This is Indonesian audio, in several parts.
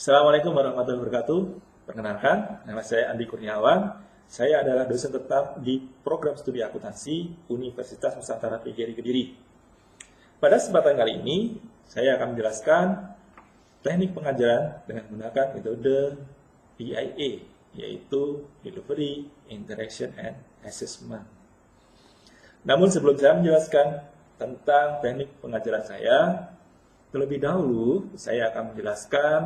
Assalamualaikum warahmatullahi wabarakatuh. Perkenalkan, nama saya Andi Kurniawan. Saya adalah dosen tetap di program studi akuntansi Universitas Nusantara PGRI Kediri. Pada kesempatan kali ini, saya akan menjelaskan teknik pengajaran dengan menggunakan metode DIA, yaitu Delivery, Interaction, and Assessment. Namun sebelum saya menjelaskan tentang teknik pengajaran saya, terlebih dahulu saya akan menjelaskan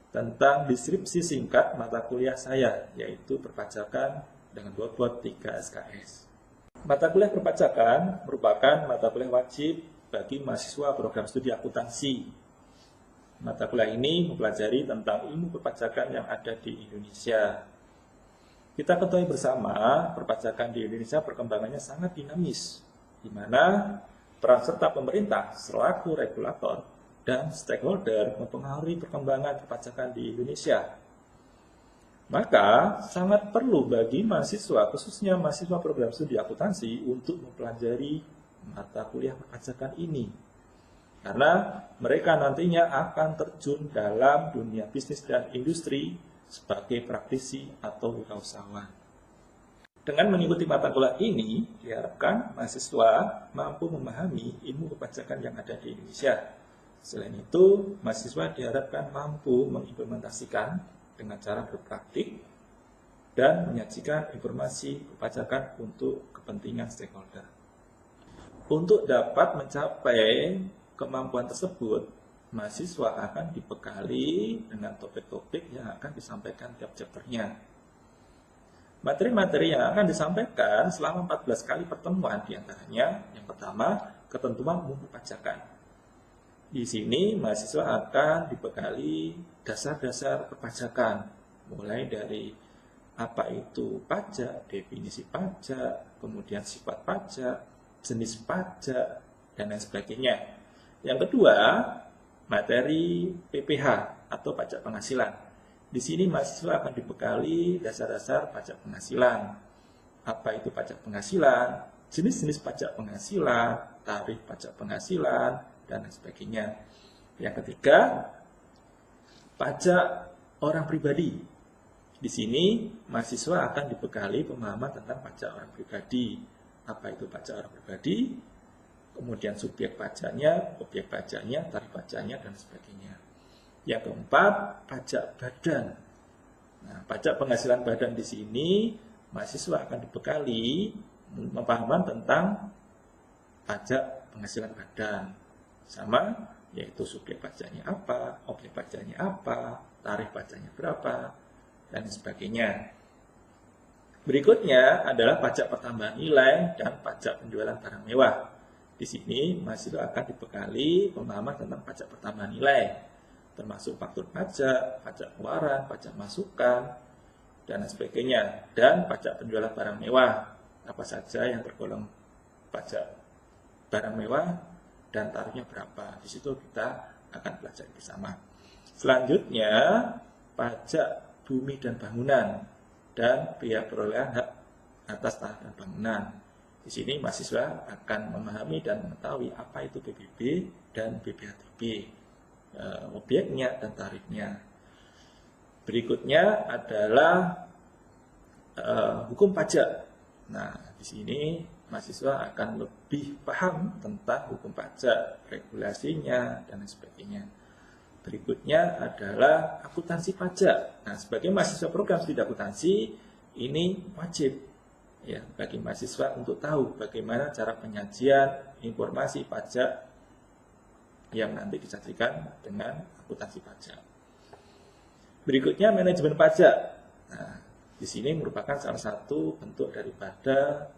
tentang deskripsi singkat mata kuliah saya, yaitu perpajakan dengan bobot 3 SKS. Mata kuliah perpajakan merupakan mata kuliah wajib bagi mahasiswa program studi akuntansi. Mata kuliah ini mempelajari tentang ilmu perpajakan yang ada di Indonesia. Kita ketahui bersama, perpajakan di Indonesia perkembangannya sangat dinamis, di mana peran serta pemerintah selaku regulator dan stakeholder mempengaruhi perkembangan perpajakan di Indonesia. Maka, sangat perlu bagi mahasiswa, khususnya mahasiswa program studi akuntansi, untuk mempelajari mata kuliah perpajakan ini. Karena mereka nantinya akan terjun dalam dunia bisnis dan industri sebagai praktisi atau wirausahawan. Dengan mengikuti mata kuliah ini, diharapkan mahasiswa mampu memahami ilmu perpajakan yang ada di Indonesia. Selain itu, mahasiswa diharapkan mampu mengimplementasikan dengan cara berpraktik dan menyajikan informasi perpajakan untuk kepentingan stakeholder. Untuk dapat mencapai kemampuan tersebut, mahasiswa akan dibekali dengan topik-topik yang akan disampaikan tiap chapternya. Materi-materi yang akan disampaikan selama 14 kali pertemuan diantaranya, yang pertama, ketentuan umum perpajakan. Di sini mahasiswa akan dibekali dasar-dasar perpajakan, mulai dari apa itu pajak, definisi pajak, kemudian sifat pajak, jenis pajak, dan lain sebagainya. Yang kedua, materi PPH atau pajak penghasilan. Di sini mahasiswa akan dibekali dasar-dasar pajak penghasilan. Apa itu pajak penghasilan, jenis-jenis pajak penghasilan, tarif pajak penghasilan, dan lain sebagainya. Yang ketiga, pajak orang pribadi. Di sini mahasiswa akan dibekali pemahaman tentang pajak orang pribadi. Apa itu pajak orang pribadi? Kemudian subjek pajaknya, objek pajaknya, tarif pajaknya, dan sebagainya. Yang keempat, pajak badan. Nah, pajak penghasilan badan di sini mahasiswa akan dibekali pemahaman tentang pajak penghasilan badan. Sama, yaitu subjek pajaknya apa, objek pajaknya apa, tarif pajaknya berapa, dan sebagainya. Berikutnya adalah pajak pertambahan nilai dan pajak penjualan barang mewah. Di sini mahasiswa akan dibekali pemahaman tentang pajak pertambahan nilai, termasuk faktur pajak, pajak keluaran, pajak masukan, dan sebagainya. Dan pajak penjualan barang mewah, apa saja yang tergolong pajak barang mewah, dan tarifnya berapa. Di situ kita akan belajar bersama. Selanjutnya, pajak bumi dan bangunan dan biaya perolehan hak atas tanah dan bangunan. Di sini mahasiswa akan memahami dan mengetahui apa itu PBB dan BPHTB, objeknya dan tarifnya. Berikutnya adalah hukum pajak. Nah, di sini mahasiswa akan lebih paham tentang hukum pajak, regulasinya, dan lain sebagainya. Berikutnya adalah akuntansi pajak. Nah, sebagai mahasiswa program studi akuntansi, ini wajib ya bagi mahasiswa untuk tahu bagaimana cara penyajian informasi pajak yang nanti disajikan dengan akuntansi pajak. Berikutnya manajemen pajak. Nah, di sini merupakan salah satu bentuk daripada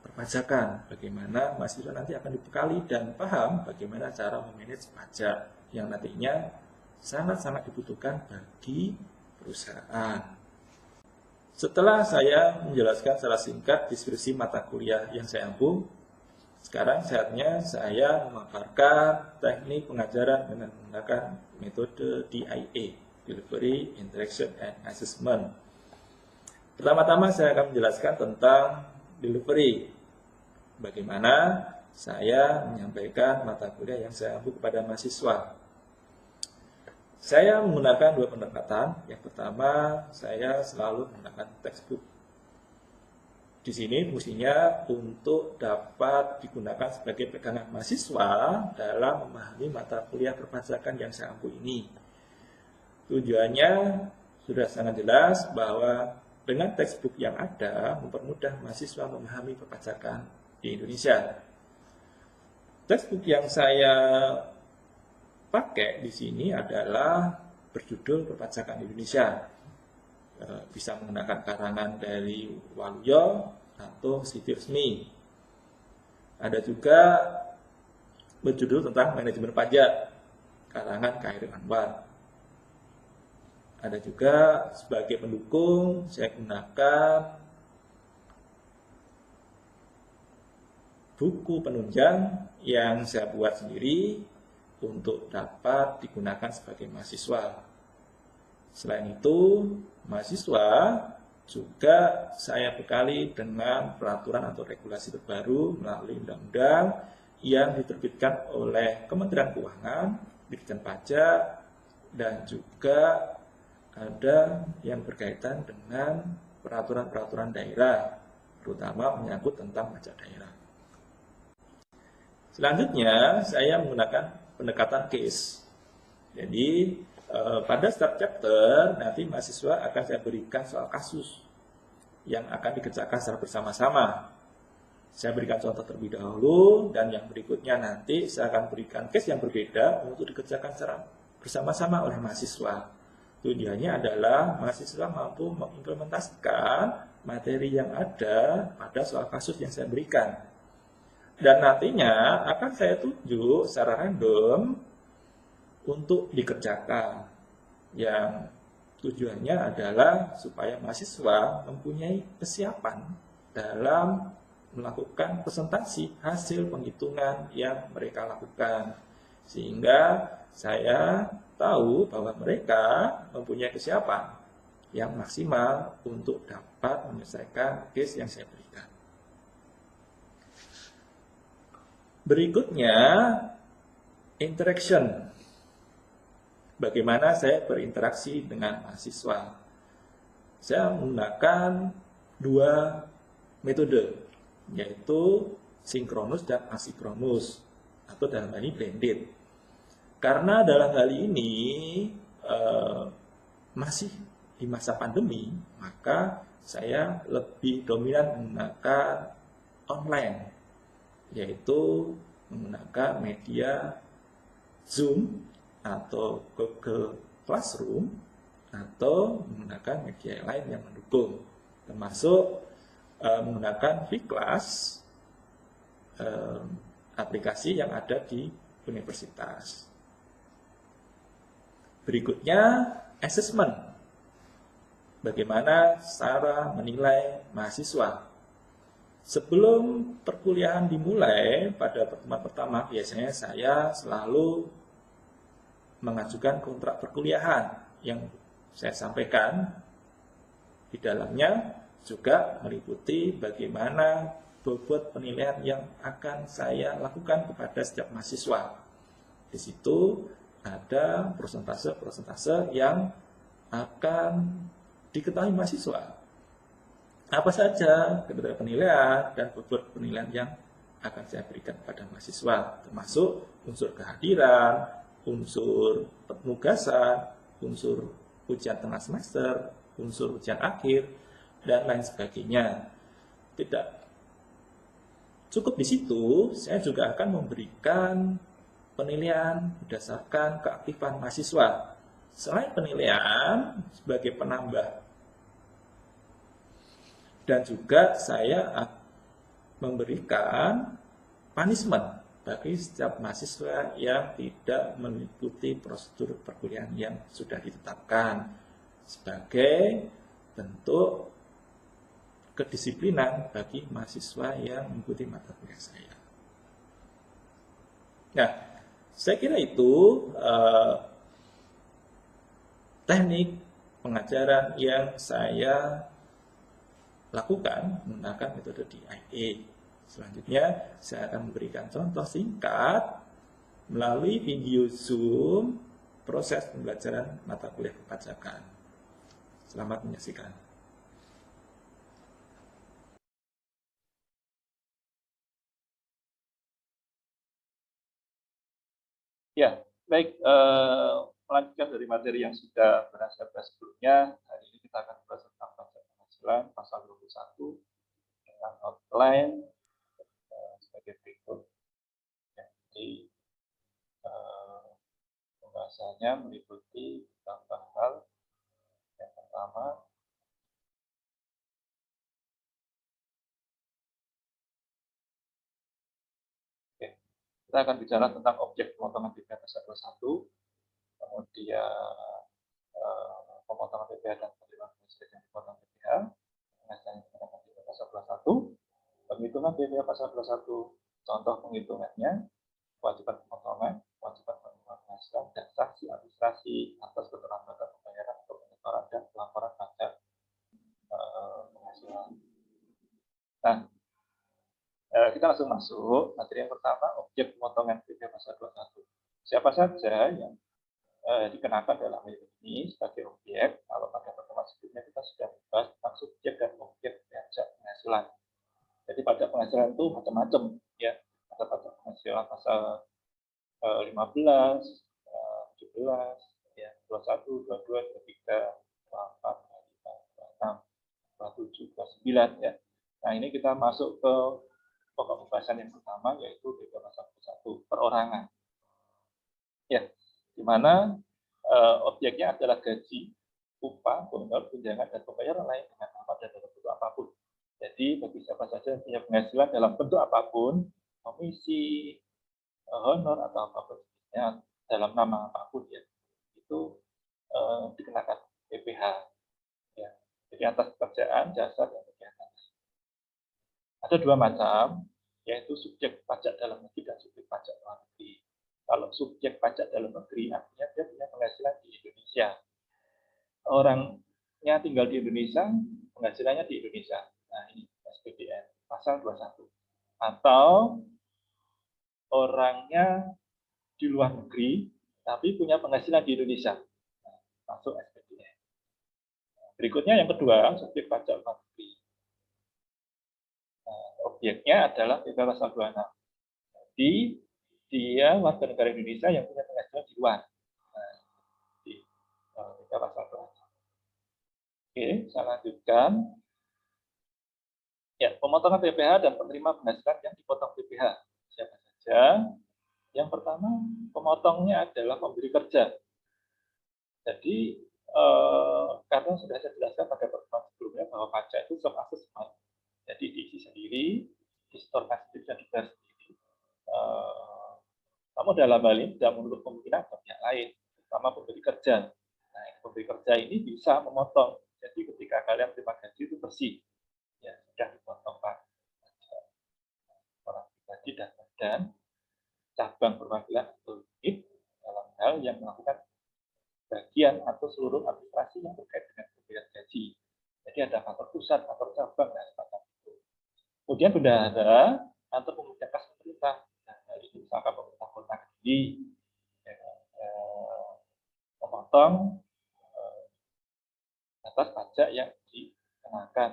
perpajakan, bagaimana mahasiswa nanti akan dibekali dan paham bagaimana cara memanage pajak yang nantinya sangat-sangat dibutuhkan bagi perusahaan. Setelah saya menjelaskan secara singkat deskripsi mata kuliah yang saya ampu, sekarang saatnya saya memaparkan teknik pengajaran dengan menggunakan metode DIA, Delivery, Interaction, and Assessment. Pertama-tama saya akan menjelaskan tentang delivery. Bagaimana saya menyampaikan mata kuliah yang saya ampu kepada mahasiswa. Saya menggunakan dua pendekatan. Yang pertama, saya selalu menggunakan textbook. Di sini fungsinya untuk dapat digunakan sebagai pegangan mahasiswa dalam memahami mata kuliah perpajakan yang saya ampu ini. Tujuannya sudah sangat jelas bahwa dengan textbook yang ada mempermudah mahasiswa memahami perpajakan di Indonesia. Textbook yang saya pakai di sini adalah berjudul Perpajakan Indonesia. Bisa menggunakan karangan dari Waluyo atau Siti Resmi. Ada juga berjudul tentang manajemen pajak, karangan Khairil Anwar. Ada juga sebagai pendukung saya gunakan buku penunjang yang saya buat sendiri untuk dapat digunakan sebagai mahasiswa. Selain itu, mahasiswa juga saya bekali dengan peraturan atau regulasi terbaru melalui undang-undang yang diterbitkan oleh Kementerian Keuangan, Ditjen Pajak, dan juga ada yang berkaitan dengan peraturan-peraturan daerah, terutama menyangkut tentang pajak daerah. Selanjutnya, saya menggunakan pendekatan case. Jadi, pada setiap chapter, nanti mahasiswa akan saya berikan soal kasus yang akan dikerjakan secara bersama-sama. Saya berikan contoh terlebih dahulu, dan yang berikutnya nanti saya akan berikan case yang berbeda untuk dikerjakan secara bersama-sama oleh mahasiswa. Tujuannya adalah mahasiswa mampu mengimplementasikan materi yang ada pada soal kasus yang saya berikan. Dan nantinya akan saya tunjuk secara random untuk dikerjakan. Yang tujuannya adalah supaya mahasiswa mempunyai kesiapan dalam melakukan presentasi hasil penghitungan yang mereka lakukan. Sehingga saya tahu bahwa mereka mempunyai kesiapan yang maksimal untuk dapat menyelesaikan case yang saya berikan. Berikutnya, interaction. Bagaimana saya berinteraksi dengan mahasiswa? Saya menggunakan dua metode, yaitu sinkronus dan asinkronus, atau dalam hal ini blended. Karena dalam hal ini masih di masa pandemi, maka saya lebih dominan menggunakan online, yaitu menggunakan media Zoom atau Google Classroom atau menggunakan media lain yang mendukung, termasuk menggunakan vClass, aplikasi yang ada di universitas. Berikutnya, assessment. Bagaimana cara menilai mahasiswa? Sebelum perkuliahan dimulai, pada pertemuan pertama biasanya saya selalu mengajukan kontrak perkuliahan yang saya sampaikan. Di dalamnya juga meliputi bagaimana bobot penilaian yang akan saya lakukan kepada setiap mahasiswa. Di situ ada persentase-persentase yang akan diketahui mahasiswa. Apa saja kriteria penilaian dan bobot penilaian yang akan saya berikan kepada mahasiswa, termasuk unsur kehadiran, unsur penugasan, unsur ujian tengah semester, unsur ujian akhir, dan lain sebagainya. Tidak cukup di situ, saya juga akan memberikan penilaian berdasarkan keaktifan mahasiswa. Selain penilaian sebagai penambah, dan juga saya memberikan punishment bagi setiap mahasiswa yang tidak mengikuti prosedur perkuliahan yang sudah ditetapkan sebagai bentuk kedisiplinan bagi mahasiswa yang mengikuti mata kuliah saya. Nah, saya kira itu teknik pengajaran yang saya lakukan menggunakan metode DIA. Selanjutnya, saya akan memberikan contoh singkat melalui video Zoom proses pembelajaran mata kuliah perpajakan. Selamat menyaksikan. Ya, baik. Melanjutkan dari materi yang sudah pernah saya bahas sebelumnya, hari ini kita akan bahas tentang pajak penghasilan pasal 21 dengan outline sebagai berikut. Ya, jadi pembahasannya meliputi beberapa hal. Yang pertama, kita akan bicara tentang objek pemotongan BPH pasal 21, kemudian pemotongan BPH dan penerimaan listrik yang dipotong BPH, penghasilan yang dipotong BPH pasal 21, penghitungan BPH pasal 21, contoh penghitungannya, kewajiban pemotongan, kewajiban penerimaan penghasilan, dan sanksi administrasi atas keterlambatan pembayaran atau penyetoran dan pelaporan pajak penghasilan. Nah, kita langsung masuk materi yang pertama, objek pemotongan BPH pasal 21. Siapa saja yang dikenakan dalam ini sebagai objek? Kalau pada pertemuan sebelumnya kita sudah membahas tentang subjek dan objek pajak penghasilan. Jadi pajak penghasilan itu macam-macam, ya. Ada pajak penghasilan pasal 15, 17, ya, 21, 22, 23, 24, 25, 26, 27, 29, ya. Nah, ini kita masuk ke pokok pembahasan yang pertama, yaitu BPH pasal 21, perorangan. Ya, di mana objeknya adalah gaji, upah, honor, tunjangan, dan pembayaran lain dengan apa dan dalam bentuk apapun. Jadi bagi siapa saja yang punya penghasilan dalam bentuk apapun, komisi, honor atau apapun ya, dalam nama apapun ya, itu dikenakan BPH. Ya. Jadi atas pekerjaan, jasa, dan kegiatan. Ada dua macam, yaitu subjek pajak dalam negeri dan subjek pajak luar negeri. Kalau subjek pajak dalam negeri, artinya dia punya penghasilan di Indonesia. Orangnya tinggal di Indonesia, penghasilannya di Indonesia. Nah, ini SPDN, pasal 21. Atau orangnya di luar negeri, tapi punya penghasilan di Indonesia. Nah, masuk SPDN. Berikutnya yang kedua, subjek pajak luar negeri. Nah, objeknya adalah BPH pasal 26. Jadi, dia warga negara Indonesia yang punya penghasilan di luar. Nah, di BPH pasal 26. Oke, saya lanjutkan. Ya, pemotongan BPH dan penerima penghasilan yang dipotong BPH. Siapa saja? Yang pertama, pemotongnya adalah pemberi kerja. Jadi, karena sudah saya jelaskan pada pertemuan sebelumnya bahwa pajak itu self assessment. Jadi diisi sendiri, disetorkan sendiri dan dibayar sendiri. Namun dalam hal ini tidak menutup kemungkinan pihak lain, terutama pemberi kerja. Nah, pemberi kerja ini bisa memotong. Jadi ketika kalian terima gaji itu bersih, ya sudah dipotong Pak. Orang pribadi dan cabang perwakilan atau unit dalam hal yang melakukan bagian atau seluruh administrasi yang terkait dengan pemberian gaji. Jadi ada kantor pusat, kantor cabang, dan semacam itu. Kemudian bendahara kantor pemerintah kas pemerintah. Nah, dari misalkan pemerintah kota Kediri memotong atas pajak yang dikenakan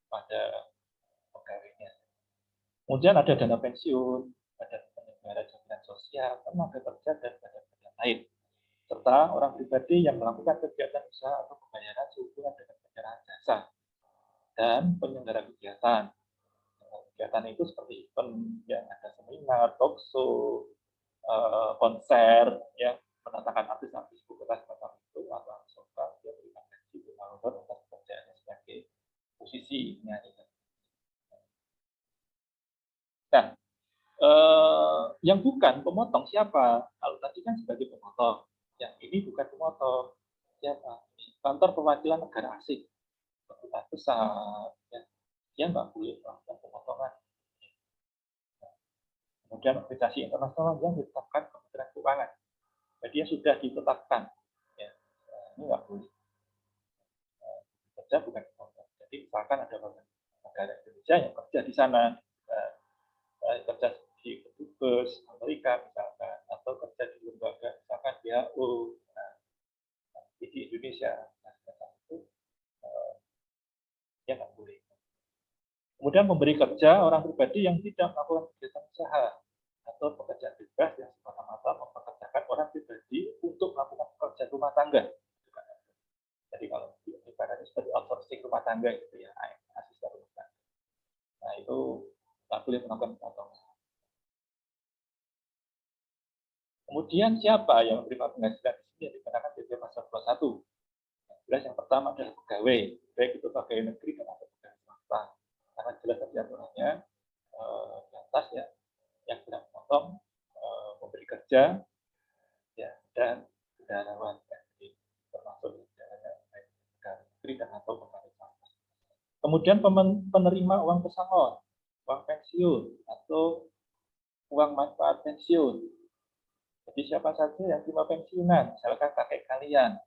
pada pegawainya. Kemudian ada dana pensiun, ada penyelenggara jaminan sosial, tenaga kerja, dan badan-badan lain. Serta orang pribadi yang melakukan kegiatan usaha atau pembayaran sehubungan dengan penyerahan jasa dan penyelenggara kegiatan. Kegiatan itu seperti event yang ada seminar, talk show, konser, yang mendatangkan artis-artis bukan semacam itu, atau soal dia berikan gaji honor atas pekerjaannya sebagai musisi, nyanyi. Nah, yang bukan pemotong siapa? Kalau tadi kan sebagai pemotong, yang ini bukan pemotong. Siapa? Kantor perwakilan negara asing, pemerintah besar, ya, dia nggak boleh melakukan pemotongan. Kemudian organisasi internasional yang ditetapkan Kementerian Keuangan, jadi dia sudah ditetapkan, ya, ini nggak boleh. Kerja bukan pemotong. Jadi misalkan ada negara Indonesia yang kerja di sana, kerja di kedubes Amerika misalkan, atau kerja di lembaga misalkan WHO, nah, di Indonesia, nah, itu ya nggak boleh. Kemudian memberi kerja orang pribadi yang tidak melakukan kegiatan usaha atau pekerjaan bebas yang semata-mata mempekerjakan orang pribadi untuk melakukan pekerjaan rumah tangga. Jadi kalau ibaratnya seperti outsourcing rumah tangga gitu ya, asisten rumah tangga. Nah itu nggak boleh melakukan pemotongan. Kemudian siapa yang menerima penghasilan di sini yang dikenakan PP pasal 21? Jelas yang pertama adalah pegawai, baik itu pegawai negeri dan atau pegawai swasta. Karena jelas tadi aturannya di atas ya, yang tidak memotong, memberi kerja, ya, dan negarawan, jadi termasuk pegawai negeri dan atau pegawai swasta. Kemudian penerima uang pesangon, uang pensiun atau uang manfaat pensiun. Jadi siapa saja yang terima pensiunan, misalkan kakek kalian,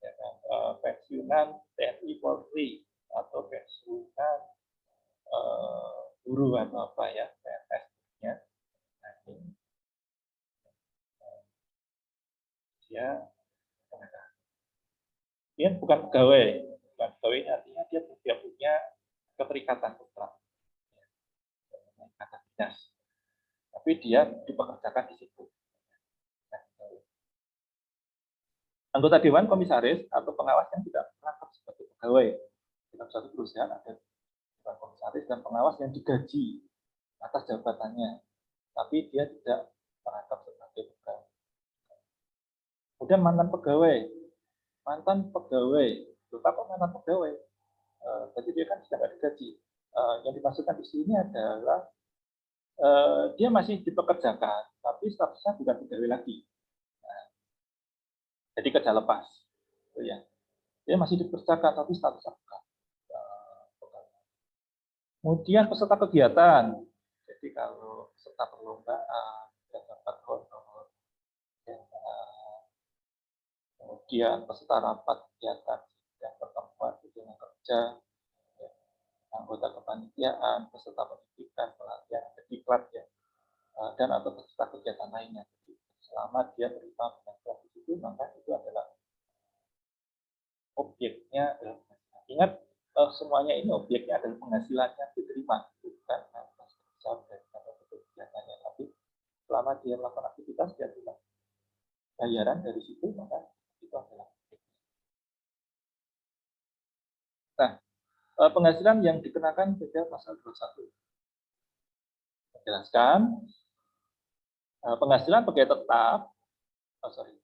ya kan, pensiunan TNI Polri atau pensiunan guru atau apa ya, PNS-nya. Nah, dia bukan pegawai, artinya dia tidak punya keterikatan kontrak, keterikatan dinas, tapi dia dipekerjakan di situ. Anggota Dewan Komisaris atau pengawas yang tidak merangkap sebagai pegawai dalam suatu perusahaan ada Dewan Komisaris dan pengawas yang digaji atas jabatannya, tapi dia tidak merangkap sebagai pegawai. Kemudian mantan pegawai, terutama mantan pegawai, jadi dia kan sudah tidak digaji. Yang dimaksudkan di sini adalah dia masih dipekerjakan, tapi statusnya bukan pegawai lagi. Jadi kerja lepas, gitu ya. Dia masih dipekerjakan tapi statusnya bukan. Kemudian peserta kegiatan, jadi kalau peserta perlombaan, dia dapat honor, ya, kemudian peserta rapat kegiatan dan pertemuan dengan kerja, ya, anggota kepanitiaan, peserta pendidikan, pelatihan, diklat ya, dan atau peserta kegiatan lainnya. Jadi, selama dia terima penghasilan di situ, maka itu adalah objeknya adalah penghasilan. Ingat, semuanya ini objeknya adalah penghasilannya diterima, bukan atas dasar dari kegiatannya. Tapi selama dia melakukan aktivitas, dia terima bayaran dari situ, maka itu adalah objeknya. Nah, penghasilan yang dikenakan pada pasal 21 menjelaskan penghasilan pegawai tetap,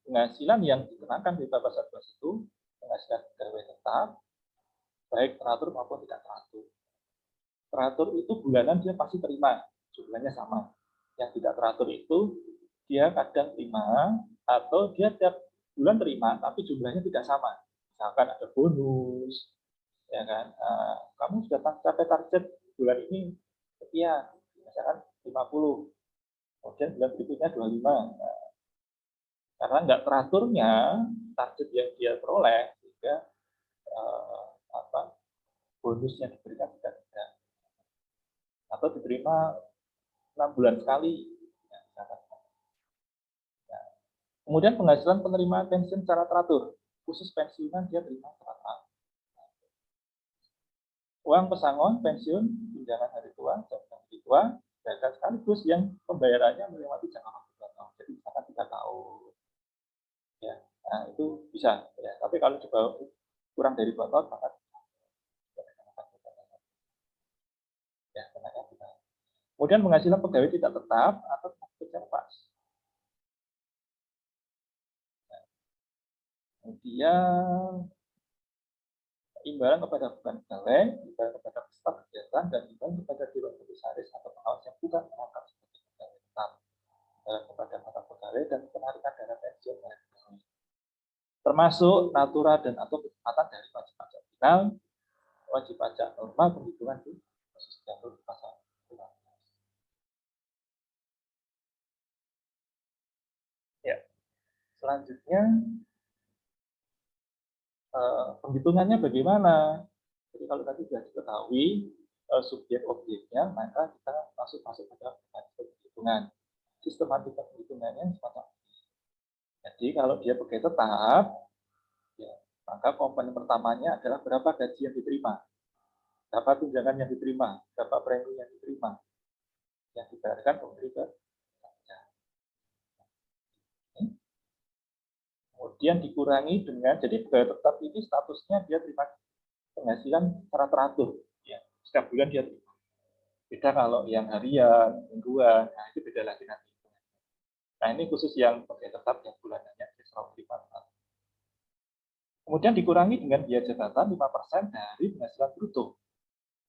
penghasilan yang dikenakan di pasal 21, penghasilan pegawai tetap, baik teratur maupun tidak teratur. Teratur itu bulanan dia pasti terima, jumlahnya sama. Yang tidak teratur itu dia kadang terima, atau dia tiap bulan terima, tapi jumlahnya tidak sama. Misalkan ada bonus, ya kan, kamu sudah capai target bulan ini sekian, misalkan 50, kemudian bulan berikutnya 25. Nah, karena nggak teraturnya target yang dia peroleh, sehingga bonusnya diberikan tidak, atau diterima 6 bulan sekali. Nah, kemudian penghasilan penerima pensiun secara teratur, khusus pensiunan dia terima teratur. Uang pesangon, pensiun, tunjangan hari tua, jaminan hari tua, dan sekaligus yang pembayarannya melewati jangka waktu 2 tahun. Jadi misalkan 3 tahun. Ya, nah itu bisa. Ya. Tapi kalau juga kurang dari 2 tahun, maka ya, kenanya kita. Kemudian penghasilan pegawai tidak tetap atau kerja lepas. Nah, kemudian imbalan kepada bukan pegawai, imbalan kepada peserta kegiatan, dan imbalan kepada Dewan Komisaris atau pengawas yang bukan merangkap sebagai pegawai tetap, kepada mata pegawai dan penarikan dana pensiun dari pegawai, termasuk natura dan atau kecepatan dari wajib pajak final, wajib pajak normal penghitungan di kasus jalur pasal 15. Ya, selanjutnya penghitungannya bagaimana? Jadi kalau tadi sudah diketahui subjek objeknya, maka kita masuk pada mekanisme penghitungan. sistematika perhitungannya semacam ini. Jadi kalau dia pegawai tetap, ya, maka komponen pertamanya adalah berapa gaji yang diterima, berapa tunjangan yang diterima, berapa premi yang diterima, yang dibayarkan pemberi kerja. Kemudian dikurangi dengan, jadi pegawai tetap ini statusnya dia terima penghasilan secara teratur, ya, setiap bulan dia terima. Beda kalau yang harian, mingguan, nah itu beda lagi nanti. Nah ini khusus yang pegawai tetap yang bulanannya dia selalu terima. Kemudian dikurangi dengan biaya jabatan 5% dari penghasilan bruto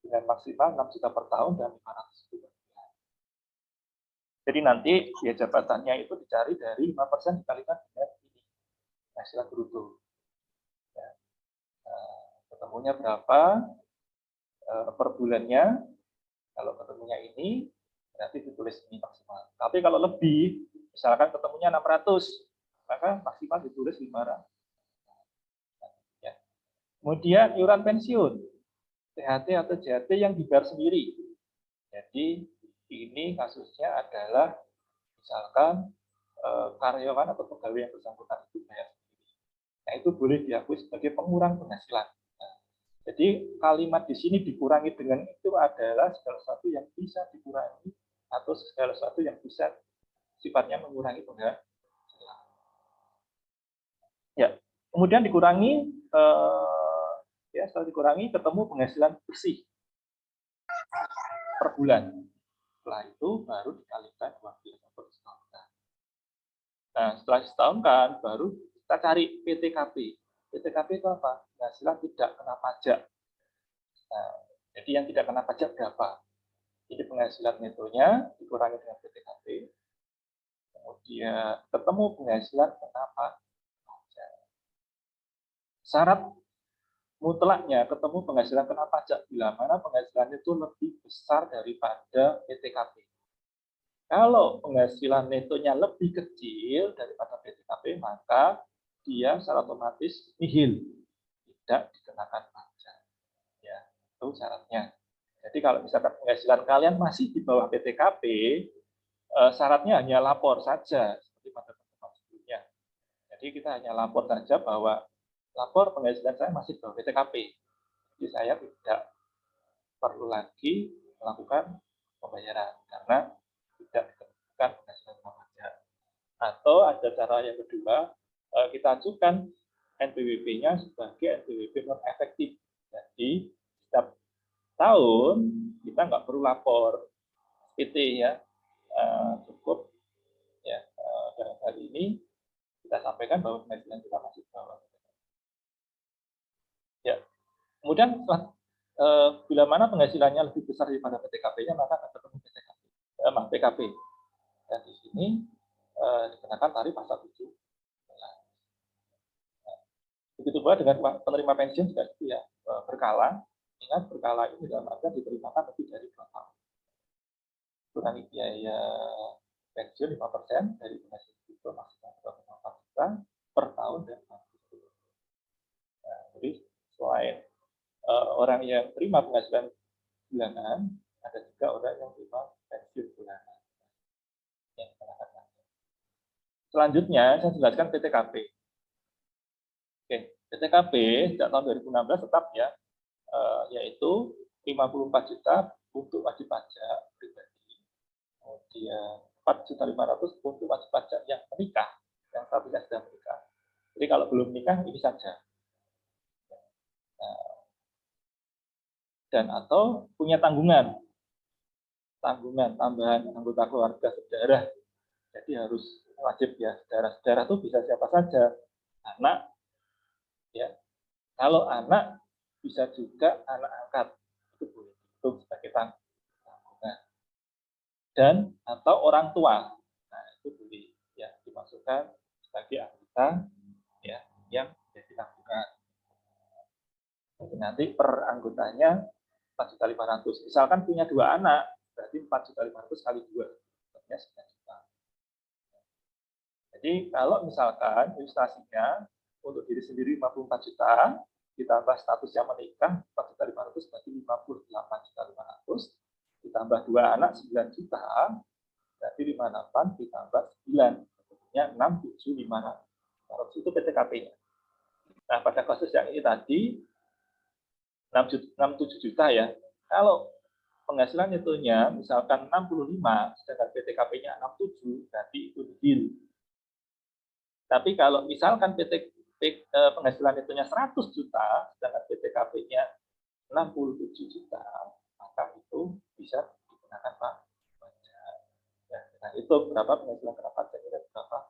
dengan maksimal 6 juta per tahun dan 500 ribu per bulan. Jadi nanti biaya jabatannya itu dicari dari 5% dikalikan dengan ini, penghasilan bruto. Ya. Ketemunya berapa per bulannya? Kalau ketemunya ini, berarti ditulis ini maksimal. Tapi kalau lebih, misalkan ketemunya 600, maka maksimal ditulis 500. Ya. Kemudian iuran pensiun, THT atau JHT yang dibayar sendiri. Jadi ini kasusnya adalah misalkan karyawan atau pegawai yang bersangkutan itu bayar sendiri. Nah itu boleh diakui sebagai pengurang penghasilan. Nah, jadi kalimat di sini dikurangi dengan itu adalah segala sesuatu yang bisa dikurangi atau segala sesuatu yang bisa sifatnya mengurangi penghasilan. Ya, kemudian dikurangi ya setelah dikurangi ketemu penghasilan bersih per bulan. Setelah itu baru dikalikan 12 per setahun. Nah, setelah setahun kan baru kita cari PTKP. PTKP itu apa? Penghasilan tidak kena pajak. Nah, jadi yang tidak kena pajak berapa? Jadi penghasilan netonya dikurangi dengan PTKP. Kemudian ketemu penghasilan kena pajak. Syarat mutlaknya ketemu penghasilan kena pajak bila mana penghasilan itu lebih besar daripada PTKP. Kalau penghasilan netonya lebih kecil daripada PTKP, maka dia secara otomatis nihil, tidak dikenakan pajak. Ya, itu syaratnya. Jadi kalau misalkan penghasilan kalian masih di bawah PTKP, syaratnya hanya lapor saja, seperti pada pertemuan sebelumnya. Jadi kita hanya lapor saja bahwa lapor penghasilan saya masih di bawah PTKP. Jadi saya tidak perlu lagi melakukan pembayaran karena tidak dikenakan penghasilan pajak. Atau ada cara yang kedua, kita ajukan NPWP-nya sebagai NPWP non efektif. Jadi setiap tahun kita nggak perlu lapor PT ya, cukup ya dalam hal ini kita sampaikan bahwa penghasilan kita masih bawah. Ya, kemudian bila mana penghasilannya lebih besar daripada PTKP-nya maka akan ketemu PKP. Dan di sini dikenakan tarif pasal 7. Begitu pula dengan penerima pensiun juga itu ya berkala. Ingat berkala ini dalam artian diterimakan lebih dari 2 tahun. Kurangi biaya pensiun 5% dari penghasilan itu maksimal 2,4 juta per tahun dan 40 bulan. Nah, jadi selain orang yang terima penghasilan bulanan, ada juga orang yang terima pensiun bulanan. Selanjutnya saya jelaskan PTKP. Oke, PTKP sejak tahun 2016 tetap ya, yaitu 54 juta untuk wajib pajak pribadi, kemudian 4.500.000 untuk wajib pajak yang menikah, yang statusnya sudah menikah. Jadi kalau belum menikah ini saja. Dan atau punya tanggungan tambahan anggota keluarga saudara. Jadi harus wajib ya saudara-saudara itu bisa siapa saja, anak ya. Kalau anak bisa juga anak angkat, itu boleh dihitung sebagai tanggungan. Dan atau orang tua, nah itu boleh ya dimasukkan sebagai anggota ya yang jadi tanggungan. Jadi nanti per anggotanya 4.500.000. Misalkan punya 2 anak, berarti 4.500.000 kali 2, artinya 9 juta. Jadi kalau misalkan ilustrasinya untuk diri sendiri 54 juta, ditambah statusnya menikah 4.500.000 berarti 58.500.000, ditambah 2 anak 9 juta, Berarti 58 ditambah 9. Sebetulnya 67500. Itu PTKP-nya. Nah, pada kasus yang ini tadi 67 juta ya. Kalau penghasilan netonya misalkan 65, sedangkan PTKP-nya 67, berarti itu deal. Tapi kalau misalkan penghasilan netonya 100 juta, sedangkan PTKP-nya 67 juta, maka itu bisa digunakan Pak. Ya, nah, itu berapa penghasilan kena pajak dan berapa.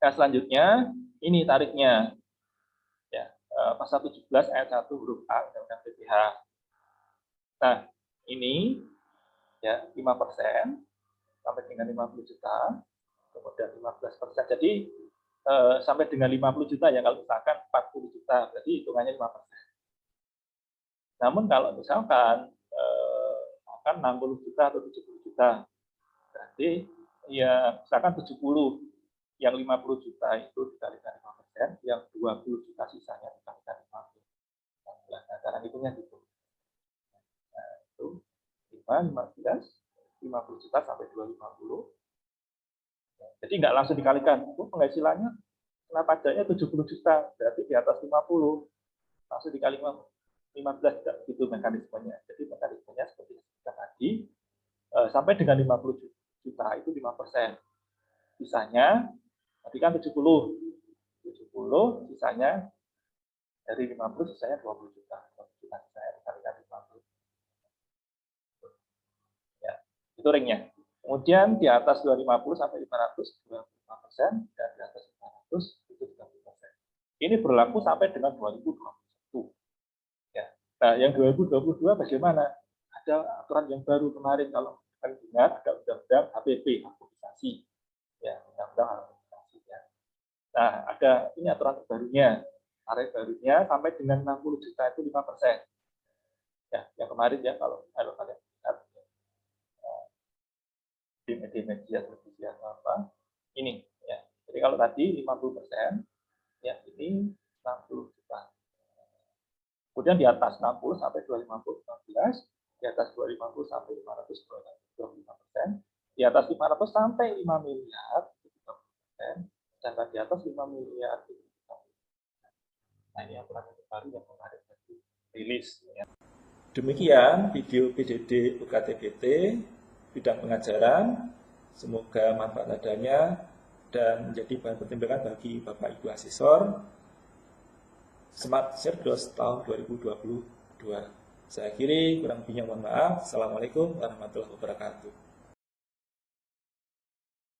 Nah, selanjutnya ini tarifnya. Ya, pasal 17 ayat 1 huruf A Undang-Undang PPh. Nah, ini ya 5% sampai dengan 50 juta, kemudian 15%. Jadi sampai dengan 50 juta ya, kalau misalkan 40 juta, berarti hitungannya 5%. Namun kalau misalkan akan 60 juta atau 70 juta, berarti ya misalkan 70, yang 50 juta itu dikalikan 5%, yang 20 juta sisanya dikalikan 50. Nah, cara hitungnya gitu. Nah, itu 5, 15, 50 juta sampai 250. Jadi nggak langsung dikalikan. Penghasilannya kena pajaknya 70 juta, berarti di atas 50. Langsung dikali 15, gitu mekanismenya. Jadi mekanismenya seperti kita tadi, sampai dengan 50 juta itu 5%. Sisanya, tadi kan 70, sisanya dari 50, sisanya 20 juta. 20 juta sisanya dikalikan 50. Ya, itu ringnya. Kemudian di atas 250 sampai 500, 25%, dan di atas 500 itu 30%. Ini berlaku sampai dengan 2021. Ya. Nah, yang 2022 bagaimana? Ada aturan yang baru kemarin, kalau kita dengar, ada undang-undang HPP, harmonisasi. Ya, undang-undang harmonisasi. Ya. Nah, ada ini aturan barunya. Tarif barunya sampai dengan 60 juta itu 5%. Ya, yang kemarin ya, kalau kalian lihat di media televisi atau apa, ini ya. Jadi kalau tadi 50%, ya ini 60 juta. Kemudian di atas 60 sampai 250, 15, di atas 250 sampai 500, 25%, di atas 500 sampai 5 miliar, 30%, dan di atas 5 miliar, 30%. Nah, ini aturan baru yang kemarin rilis. Ya. Demikian video PDD UKT-BT bidang pengajaran. Semoga manfaat adanya dan menjadi bahan pertimbangan bagi Bapak Ibu asesor Smart Cerdos tahun 2022. Saya akhiri, kurang lebihnya mohon maaf. Assalamualaikum warahmatullahi wabarakatuh.